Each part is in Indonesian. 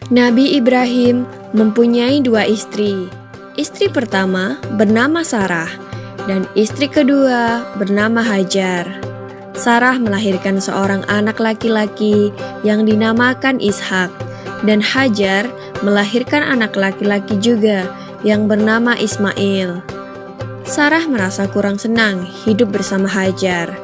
Nabi Ibrahim mempunyai dua istri. Istri pertama bernama Sarah dan istri kedua bernama Hajar. Sarah melahirkan seorang anak laki-laki yang dinamakan Ishak, dan Hajar melahirkan anak laki-laki juga yang bernama Ismail. Sarah merasa kurang senang hidup bersama Hajar.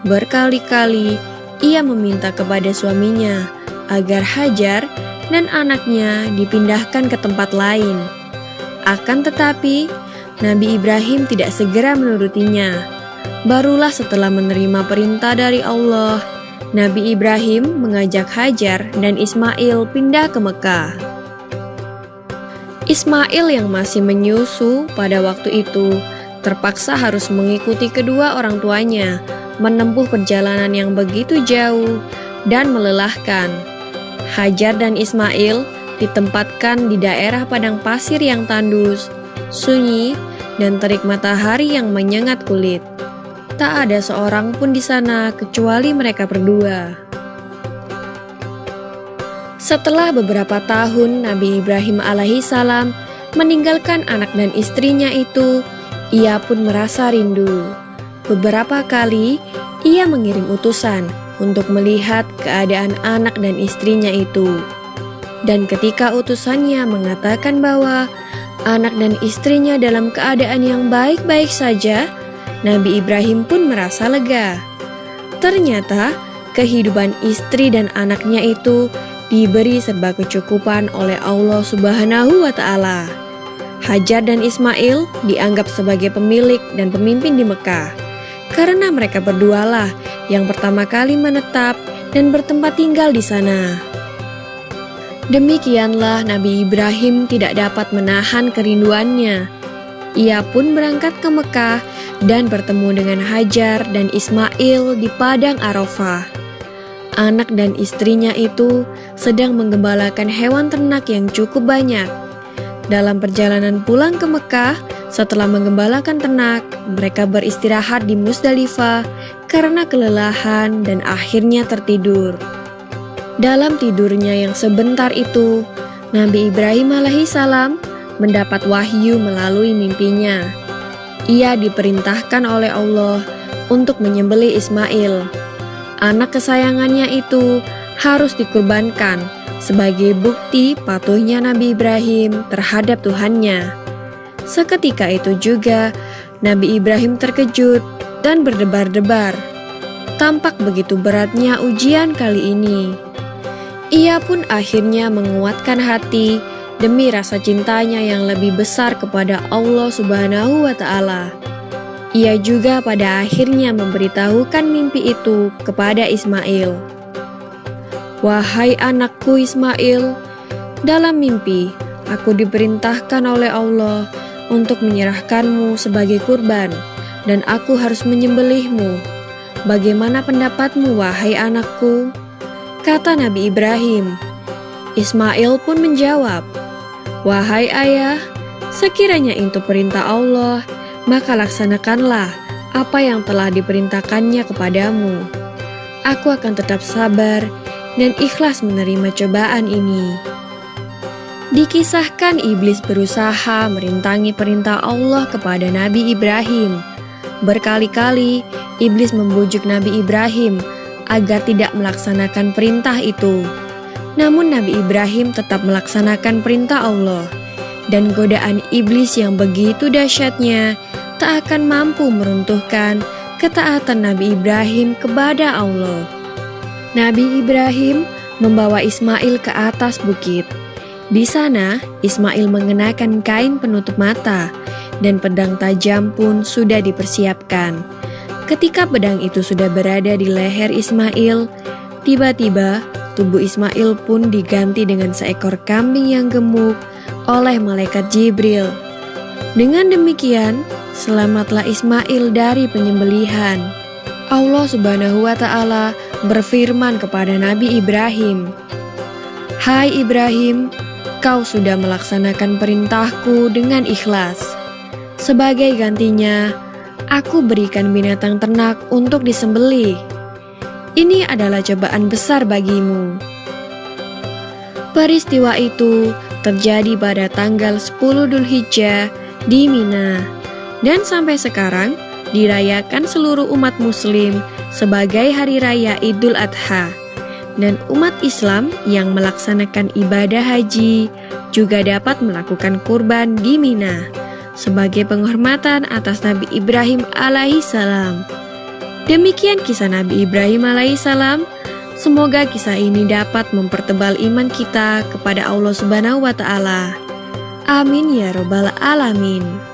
Berkali-kali ia meminta kepada suaminya agar Hajar dan anaknya dipindahkan ke tempat lain. Akan tetapi, Nabi Ibrahim tidak segera menurutinya. Barulah setelah menerima perintah dari Allah, Nabi Ibrahim mengajak Hajar dan Ismail pindah ke Mekah. Ismail yang masih menyusu pada waktu itu terpaksa harus mengikuti kedua orang tuanya menempuh perjalanan yang begitu jauh dan melelahkan. Hajar dan Ismail ditempatkan di daerah padang pasir yang tandus, sunyi, dan terik matahari yang menyengat kulit. Tak ada seorang pun di sana kecuali mereka berdua. Setelah beberapa tahun Nabi Ibrahim alaihissalam meninggalkan anak dan istrinya itu, ia pun merasa rindu. Beberapa kali ia mengirim utusan untuk melihat keadaan anak dan istrinya itu. Dan ketika utusannya mengatakan bahwa anak dan istrinya dalam keadaan yang baik-baik saja, Nabi Ibrahim pun merasa lega. Ternyata kehidupan istri dan anaknya itu diberi serba kecukupan oleh Allah Subhanahu wa Ta'ala. Hajar dan Ismail dianggap sebagai pemilik dan pemimpin di Mekah, karena mereka berdualah yang pertama kali menetap dan bertempat tinggal di sana. Demikianlah Nabi Ibrahim tidak dapat menahan kerinduannya. Ia pun berangkat ke Mekah dan bertemu dengan Hajar dan Ismail di padang Arafah. Anak dan istrinya itu sedang menggembalakan hewan ternak yang cukup banyak. Dalam perjalanan pulang ke Mekah, setelah menggembalakan ternak, mereka beristirahat di Musdalifah karena kelelahan dan akhirnya tertidur. Dalam tidurnya yang sebentar itu, Nabi Ibrahim alaihissalam mendapat wahyu melalui mimpinya. Ia diperintahkan oleh Allah untuk menyembelih Ismail. Anak kesayangannya itu harus dikurbankan sebagai bukti patuhnya Nabi Ibrahim terhadap Tuhannya. Seketika itu juga, Nabi Ibrahim terkejut dan berdebar-debar. Tampak begitu beratnya ujian kali ini. Ia pun akhirnya menguatkan hati demi rasa cintanya yang lebih besar kepada Allah Subhanahu wa Ta'ala. Ia juga pada akhirnya memberitahukan mimpi itu kepada Ismail. "Wahai anakku Ismail, dalam mimpi aku diperintahkan oleh Allah untuk menyerahkanmu sebagai kurban, dan aku harus menyembelihmu. Bagaimana pendapatmu, wahai anakku?" Kata Nabi Ibrahim. Ismail pun menjawab, "Wahai ayah, sekiranya itu perintah Allah, maka laksanakanlah apa yang telah diperintahkannya kepadamu. Aku akan tetap sabar dan ikhlas menerima cobaan ini." Dikisahkan iblis berusaha merintangi perintah Allah kepada Nabi Ibrahim. Berkali-kali iblis membujuk Nabi Ibrahim agar tidak melaksanakan perintah itu. Namun Nabi Ibrahim tetap melaksanakan perintah Allah, dan godaan iblis yang begitu dahsyatnya tak akan mampu meruntuhkan ketaatan Nabi Ibrahim kepada Allah. Nabi Ibrahim membawa Ismail ke atas bukit. Di sana, Ismail mengenakan kain penutup mata, dan pedang tajam pun sudah dipersiapkan. Ketika pedang itu sudah berada di leher Ismail, tiba-tiba tubuh Ismail pun diganti dengan seekor kambing yang gemuk oleh malaikat Jibril. Dengan demikian, selamatlah Ismail dari penyembelihan. Allah Subhanahu wa Ta'ala berfirman kepada Nabi Ibrahim, "Hai Ibrahim, kau sudah melaksanakan perintahku dengan ikhlas. Sebagai gantinya, aku berikan binatang ternak untuk disembelih. Ini adalah cobaan besar bagimu." Peristiwa itu terjadi pada tanggal 10 Dzulhijjah di Mina, dan sampai sekarang dirayakan seluruh umat muslim sebagai hari raya Idul Adha. Dan umat Islam yang melaksanakan ibadah haji juga dapat melakukan kurban di Mina sebagai penghormatan atas Nabi Ibrahim alaihissalam. Demikian kisah Nabi Ibrahim alaihissalam. Semoga kisah ini dapat mempertebal iman kita kepada Allah Subhanahu wa Ta'ala. Amin ya Robbal 'Alamin.